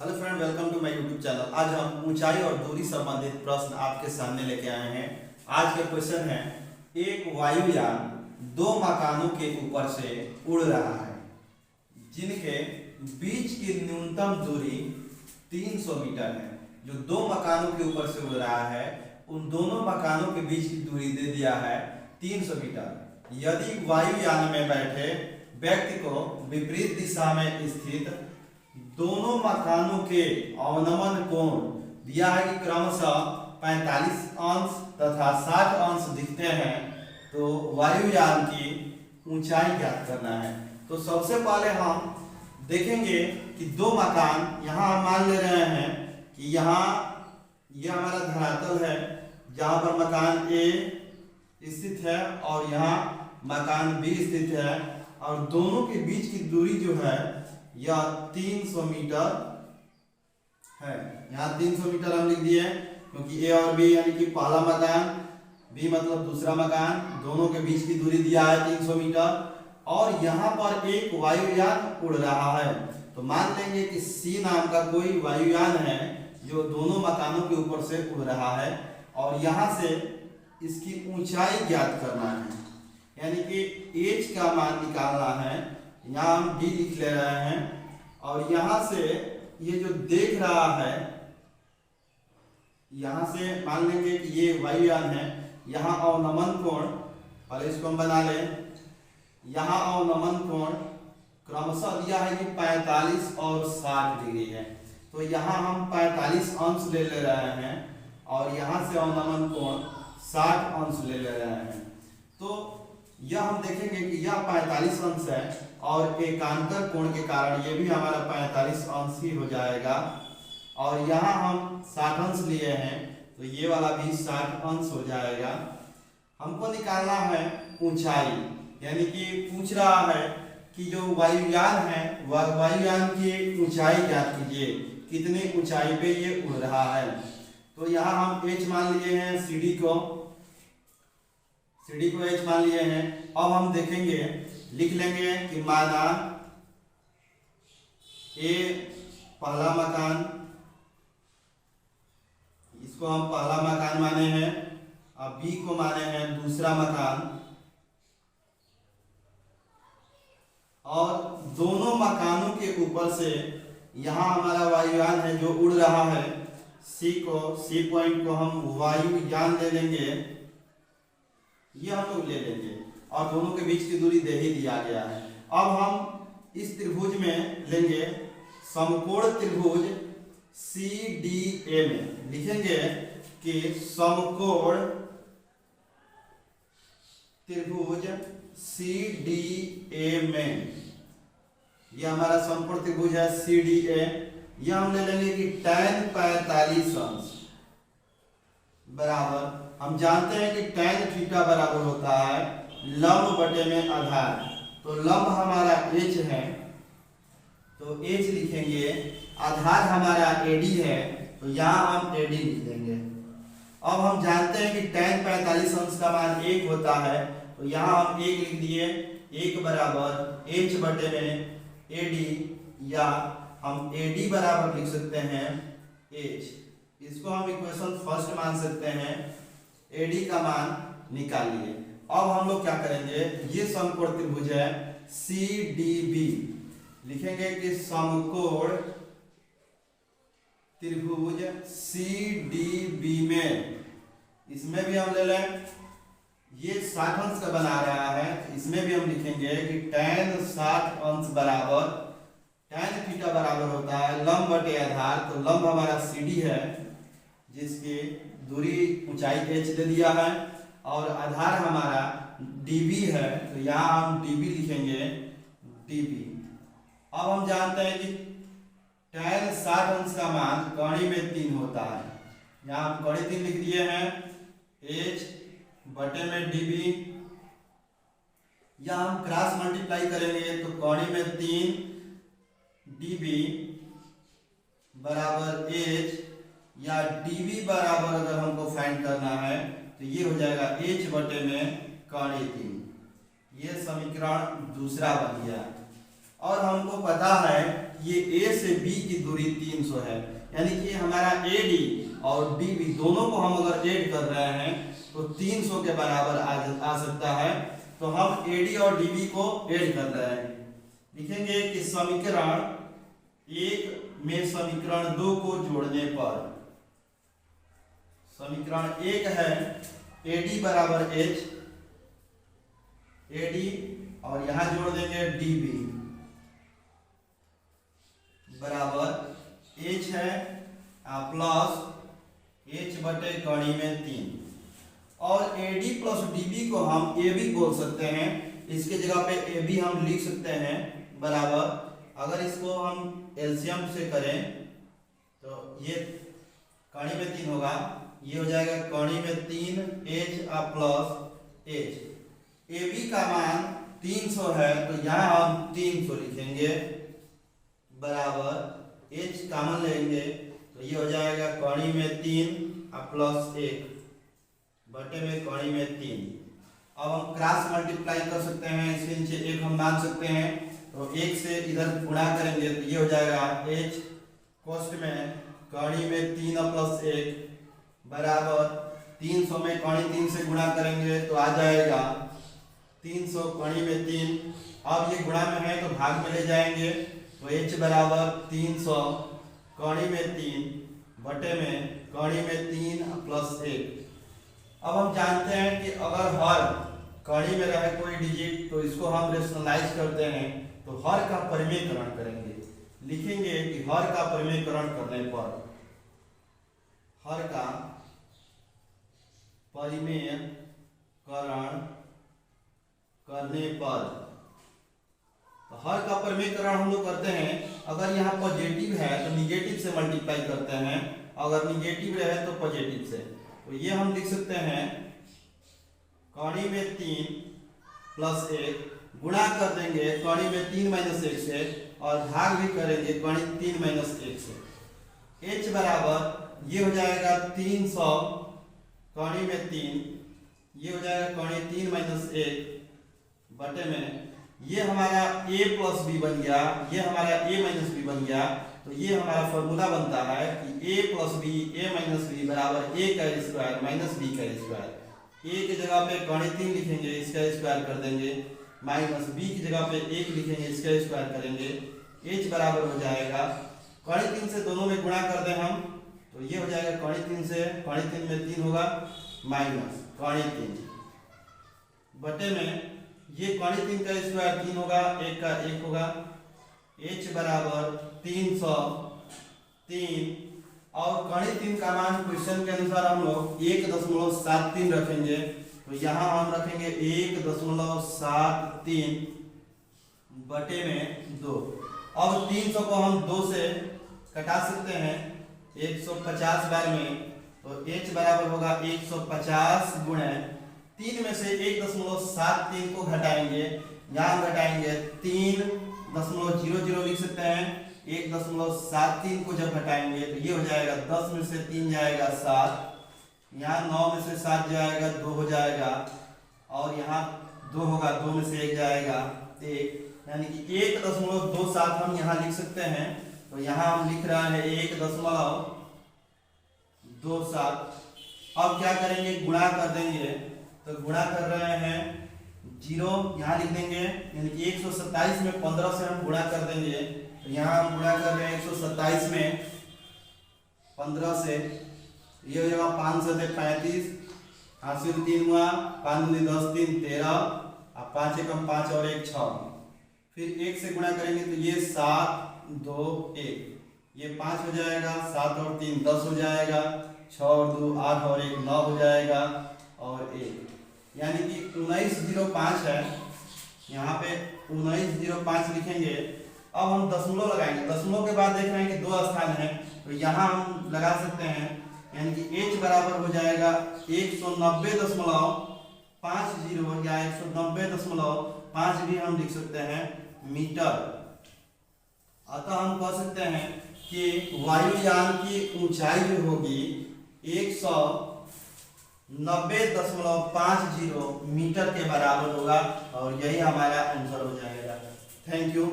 Hello friend, welcome to my YouTube channel. आज हम ऊंचाई और दूरी संबंधित प्रश्न आपके सामने लेके आए हैं। आज का क्वेश्चन है, एक वायुयान दो मकानों के ऊपर से उड़ रहा है जिनके बीच की न्यूनतम दूरी 300 मीटर है। जो दो मकानों के ऊपर से उड़ रहा है उन दोनों मकानों के बीच की दूरी दे दिया है 300 मीटर। यदि वायुयान में बैठे व्यक्ति को विपरीत दिशा में स्थित दोनों मकानों के अवनमन कोण दिया है कि क्रमशः 45 अंश तथा 60 अंश दिखते हैं, तो वायुयान की ऊंचाई ज्ञात करना है। तो सबसे पहले हम देखेंगे कि दो मकान यहाँ हम मान ले रहे हैं कि यहाँ यह हमारा धरातल है जहाँ पर मकान ए स्थित है और यहाँ मकान बी स्थित है, और दोनों के बीच की दूरी जो है यह 300 मीटर है। यहाँ 300 मीटर हम लिख दिए क्योंकि ए और बी यानी कि पहला मकान, बी मतलब दूसरा मकान, दोनों के बीच की दूरी दिया है 300 मीटर। और यहाँ पर एक वायुयान उड़ रहा है, तो मान लेंगे कि सी नाम का कोई वायुयान है जो दोनों मकानों के ऊपर से उड़ रहा है, और यहाँ से इसकी ऊंचाई ज्ञात करना है, यानी कि एच का मान निकालना है। यहाँ हम डी लिख ले रहे हैं, और यहाँ से ये जो देख रहा है, यहाँ से मान लेंगे कि ये वायुयान है। यहाँ अवनमन कोण, पहले इसको हम बना लें, यहाँ अवनमन कोण क्रमशः दिया है कि 45 और 60 डिग्री है, तो यहाँ हम 45 अंश ले रहे हैं और यहाँ से अवनमन कोण 60 अंश ले रहे हैं। तो यह हम देखेंगे कि यह 45 अंश है और एकांतर कोण के कारण ये भी हमारा 45 अंश ही हो जाएगा, और यहाँ हम 60 अंश लिए हैं तो ये वाला भी 60 अंश हो जाएगा। हमको निकालना है ऊंचाई, यानी कि पूछ रहा है कि जो वायुयान है वह वायुयान की ऊंचाई ज्ञात कीजिए, कितनी ऊंचाई पे ये उड़ रहा है। तो यहाँ हम एच मान लिए हैं, सीडी को एच मान लिए हैं। अब हम देखेंगे, लिख लेंगे कि माना ए पहला मकान, इसको हम पहला मकान माने हैं, अब बी को माने हैं दूसरा मकान, और दोनों मकानों के ऊपर से यहाँ हमारा वायुयान है जो उड़ रहा है, सी पॉइंट को हम वायुयान ले लेंगे, ये हम लोग ले लेंगे, और दोनों के बीच की दूरी दे ही दिया गया है। अब हम इस त्रिभुज में लेंगे समकोण त्रिभुज CDA में लिखेंगे कि समकोण त्रिभुज CDA में, यह हमारा समकोण त्रिभुज है CDA। यह हम ले लेंगे कि tan 45 अंश बराबर, हम जानते हैं कि tan थीटा बराबर होता है लंब बटे में आधार, तो लंब हमारा h है तो h लिखेंगे, आधार हमारा AD है तो यहाँ हम AD लिख देंगे। अब हम जानते हैं कि tan 45 अंश का मान 1 होता है, तो यहाँ हम 1 लिख दिए, 1 बराबर h बटे में AD, या हम AD बराबर लिख सकते हैं h। इसको हम इक्वेशन फर्स्ट मान सकते हैं, AD का मान निकालिए। अब हम लोग क्या करेंगे, ये समकोण त्रिभुज है CDB, लिखेंगे कि समकोण त्रिभुज CDB में, इसमें भी हम ले लें, ये 60 अंश का बना रहा है, इसमें भी हम लिखेंगे कि tan 60 अंश बराबर, tan थीटा बराबर होता है लंब बटे आधार, तो लंब हमारा CD है जिसकी दूरी ऊंचाई h दे दिया है, और आधार हमारा dB है, तो यहाँ हम dB लिखेंगे, dB। अब हम जानते हैं कि tan 60 अंश का मान कड़ी में 3 होता है, यहाँ हम कड़ी 3 लिख दिए हैं, h बटे में dB, या हम क्रॉस मल्टीप्लाई करेंगे तो कड़ी में 3 dB बराबर h, या dB बराबर अगर हमको फाइंड करना है तो ये हो जाएगा h बटे में कड़ी 3। ये समीकरण दूसरा बन गया। और हमको पता है ये ए से बी की दूरी 300 है, यानी कि हमारा AD और DB दोनों को हम अगर ऐड कर रहे हैं तो 300 के बराबर आ सकता है। तो हम AD और DB को ऐड कर रहे हैं। लिखेंगे कि समीकरण 1 में समीकरण 2 को जोड़ने पर, समीकरण 1 है AD बराबर H, AD और यहां जोड़ देंगे DB बराबर H है प्लस H बटे कड़ी में 3, और AD प्लस DB को हम AB बोल सकते हैं। इसके जगह पे AB हम लिख सकते हैं बराबर, अगर इसको हम एलसीएम से करें तो ये कड़ी में 3 होगा, ये हो जाएगा कड़ी में 3 H प्लस H। AB का मान 300 है तो यहाँ हम 300 लिखेंगे बराबर H कॉमन लेंगे तो ये हो जाएगा कड़ी में 3 प्लस 1 बटे में कड़ी में 3। अब हम क्रॉस मल्टीप्लाई कर सकते हैं, इसके नीचे 1 हम मान सकते हैं, तो 1 से इधर गुणा करेंगे तो ये हो जाएगा H कोष्ठ में कड़ी में 3 प्लस 1 बराबर 300 में कड़ी 3 से गुणा करेंगे तो आ जाएगा 300 कड़ी में 3। अब ये गुणा में है तो भाग में ले जाएंगे तो H बराबर 300 कड़ी में 3 बटे में कड़ी में 3 प्लस 1। अब हम जानते हैं कि अगर हर कड़ी में रहे कोई डिजिट तो इसको हम रेशनलाइज करते हैं तो हर का परिमेयकरण करेंगे। लिखेंगे कि हर का परिमेयकरण करने पर, हर का परिमेयकरण करने पर, तो हर का परिमेयकरण हम लोग करते हैं, अगर यहाँ पॉजिटिव है तो निगेटिव से मल्टीप्लाई करते हैं, अगर निगेटिव रहे तो पॉजिटिव से। तो ये हम लिख सकते हैं कड़ी में 3 प्लस 1 गुणा कर देंगे कड़ी में 3 माइनस 1 से, और भाग भी करेंगे कड़ी 3 माइनस 1 से। H बराबर ये हो जाएगा 300 कड़ी में 3, ये हो जाएगा कड़ी 3 माइनस 1 बटे में, ये हमारा A प्लस बी बन गया, ये हमारा A माइनस बी बन गया। तो ये हमारा फॉर्मूला बनता है कि A plus B A minus B बराबर A का स्क्वायर माइनस B का स्क्वायर। A की जगह पे कड़ी 3 लिखेंगे, इसका स्क्वायर कर देंगे, माइनस B की जगह पे 1 लिखेंगे, इसका स्क्वायर करेंगे। H बराबर हो जाएगा कड़ी 3 से दोनों में गुणा कर दें हम तो ये हो जाएगा कड़ी 3 से, कड़ी 3 में 3 होगा माइनस कड़ी 3 बटे में ये कड़ी 3 का स्क्वायर 3 होगा, 1 का 1 होगा। H बराबर 303 और कड़ी 3 का मान क्वेश्चन के अनुसार हम लोग 1.73 रखेंगे, तो यहाँ हम रखेंगे 1.73 बटे में 2। अब 300 को हम 2 से कटा सकते हैं 150 बार में, तो H बराबर होगा 150 गुणे 3 में से 1.73 को घटाएंगे, यहाँ घटाएंगे 3.00 लिख सकते हैं। 1.73 को जब घटाएंगे तो ये हो जाएगा 10 में से 3 जाएगा 7, यहाँ 9 में से 7 जाएगा 2 हो जाएगा, और यहाँ 2 होगा, 2 में से 1 जाएगा 1, यानी कि 1.27 हम यहाँ लिख सकते हैं। तो यहाँ हम लिख रहे हैं 1.27। अब क्या करेंगे, गुणा कर देंगे, तो गुणा कर रहे हैं 0 यहाँ लिख देंगे, यानी कि 127 में 15 से हम गुणा कर देंगे, तो यहाँ हम गुणा कर रहे हैं 127 में 15 से, ये हो जाएगा 5 से 35, 8 से 3 हुआ, 5 दूनी 10, 3 13, अब 5 एकम 5 और 1 6, फिर 1 से गुणा करेंगे तो ये 7 2 1, ये 5 हो जाएगा, 7 और 3 10 हो जाएगा, 6 और 2 8 और 1 9 हो जाएगा, और 1 यानी कि 1905 है, यहाँ पे 1905 लिखेंगे। अब हम दशमलव लगाएंगे, दशमलव के बाद देख रहे हैं कि 2 स्थान है, तो यहाँ हम लगा सकते हैं, यानी कि H बराबर हो जाएगा 190.50 या 190.5 भी हम लिख सकते हैं मीटर। अतः हम कह सकते हैं कि वायुयान की ऊंचाई जो होगी 190.50 मीटर के बराबर होगा, और यही हमारा आंसर हो जाएगा। Thank you.